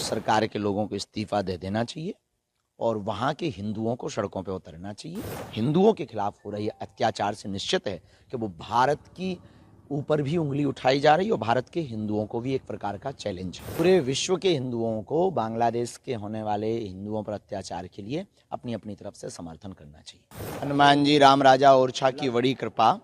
सरकार के लोगों को इस्तीफा दे देना चाहिए और वहाँ के हिंदुओं को सड़कों पर उतरना चाहिए। हिंदुओं के खिलाफ हो रही अत्याचार से निश्चित है कि वो भारत की ऊपर भी उंगली उठाई जा रही है और भारत के हिंदुओं को भी एक प्रकार का चैलेंज है। पूरे विश्व के हिंदुओं को बांग्लादेश के होने वाले हिंदुओं पर अत्याचार के लिए अपनी अपनी तरफ से समर्थन करना चाहिए। हनुमान जी राम राजा ओरछा की बड़ी कृपा,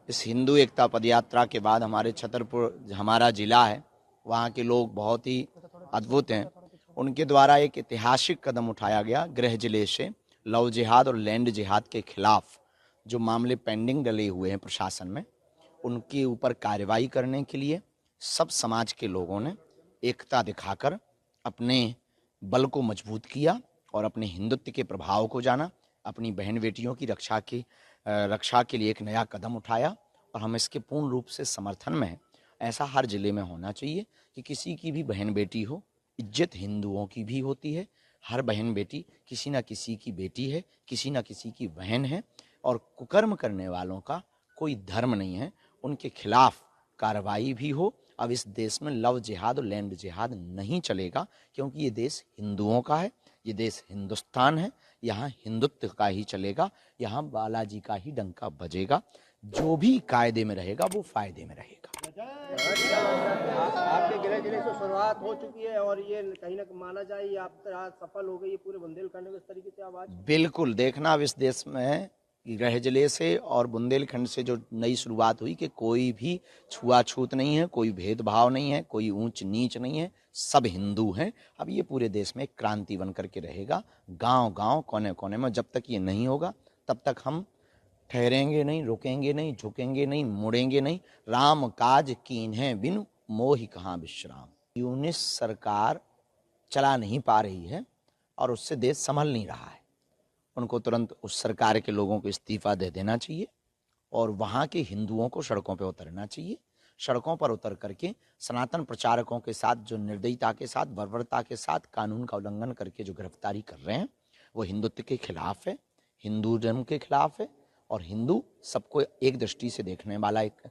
इस हिंदू एकता पदयात्रा के बाद हमारे छतरपुर हमारा जिला है, वहाँ के लोग बहुत ही अद्भुत हैं। उनके द्वारा एक ऐतिहासिक कदम उठाया गया। गृह जिले से लव जिहाद और लैंड जिहाद के खिलाफ जो मामले पेंडिंग डले हुए हैं प्रशासन में, उनके ऊपर कार्रवाई करने के लिए सब समाज के लोगों ने एकता दिखाकर अपने बल को मजबूत किया और अपने हिंदुत्व के प्रभाव को जाना, अपनी बहन बेटियों की रक्षा के लिए एक नया कदम उठाया और हम इसके पूर्ण रूप से समर्थन में हैं। ऐसा हर जिले में होना चाहिए कि किसी की भी बहन बेटी हो, इज्जत हिंदुओं की भी होती है। हर बहन बेटी किसी न किसी की बेटी है, किसी न किसी की बहन है और कुकर्म करने वालों का कोई धर्म नहीं है। उनके खिलाफ कार्रवाई भी हो। अब इस देश में लव जिहाद और लैंड जिहाद नहीं चलेगा, क्योंकि ये देश हिंदुओं का है, ये देश हिंदुस्तान है। यहाँ हिंदुत्व का ही चलेगा, यहाँ बालाजी का ही डंका बजेगा। जो भी कायदे में रहेगा वो फायदे में रहेगा। आपके गृह जिले से शुरुआत हो चुकी है और ये कहीं ना माना जाए ये आप आज सफल हो गई है पूरे बुंदेलखंड में इस तरीके से आवाज। बिल्कुल, देखना अब इस देश में गृह जिले से और बुंदेलखंड से जो नई शुरुआत हुई कि कोई भी छुआछूत नहीं है, कोई भेदभाव नहीं है, कोई ऊंच नीच नहीं है, सब हिंदू हैं। अब ये पूरे देश में एक क्रांति बन करके रहेगा, गांव गांव कोने कोने में। जब तक ये नहीं होगा तब तक हम ठहरेंगे नहीं, रुकेंगे नहीं, झुकेंगे नहीं, मुड़ेंगे नहीं। राम काज कीन्हे बिनु मोहि कहाँ विश्राम। यूनिस सरकार चला नहीं पा रही है और उससे देश संभल नहीं रहा है। उनको तुरंत उस सरकार के लोगों को इस्तीफा दे देना चाहिए और वहाँ के हिंदुओं को सड़कों पर उतरना चाहिए। सड़कों पर उतर करके सनातन प्रचारकों के साथ जो निर्दयता के साथ, बर्बरता के साथ कानून का उल्लंघन करके जो गिरफ्तारी कर रहे हैं, वो हिंदुत्व के खिलाफ है, हिंदू धर्म के खिलाफ है। और हिंदू सबको एक दृष्टि से देखने वाला एक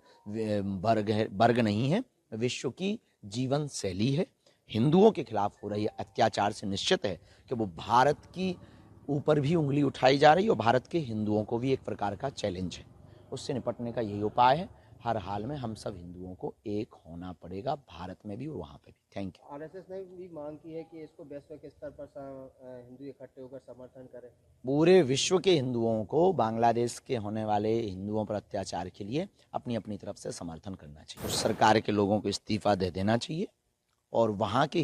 वर्ग नहीं है, विश्व की जीवन शैली है। हिंदुओं के खिलाफ हो रही अत्याचार से निश्चित है कि वो भारत की ऊपर भी उंगली उठाई जा रही है और भारत के हिंदुओं को भी एक प्रकार का चैलेंज है। उससे निपटने का यही उपाय है। हर हाल में हम सब हिंदुओं को एक होना पड़ेगा, भारत में भी और वहाँ पे भी। Thank you. आरएसएस ने भी मांग की है कि इसको वैश्विक स्तर पर हिंदू इकट्ठे होकर समर्थन करें। पूरे विश्व के हिंदुओं को बांग्लादेश के होने वाले हिंदुओं पर अत्याचार के लिए अपनी अपनी तरफ से समर्थन करना चाहिए। उस सरकार के लोगों को इस्तीफा दे देना चाहिए और वहाँ के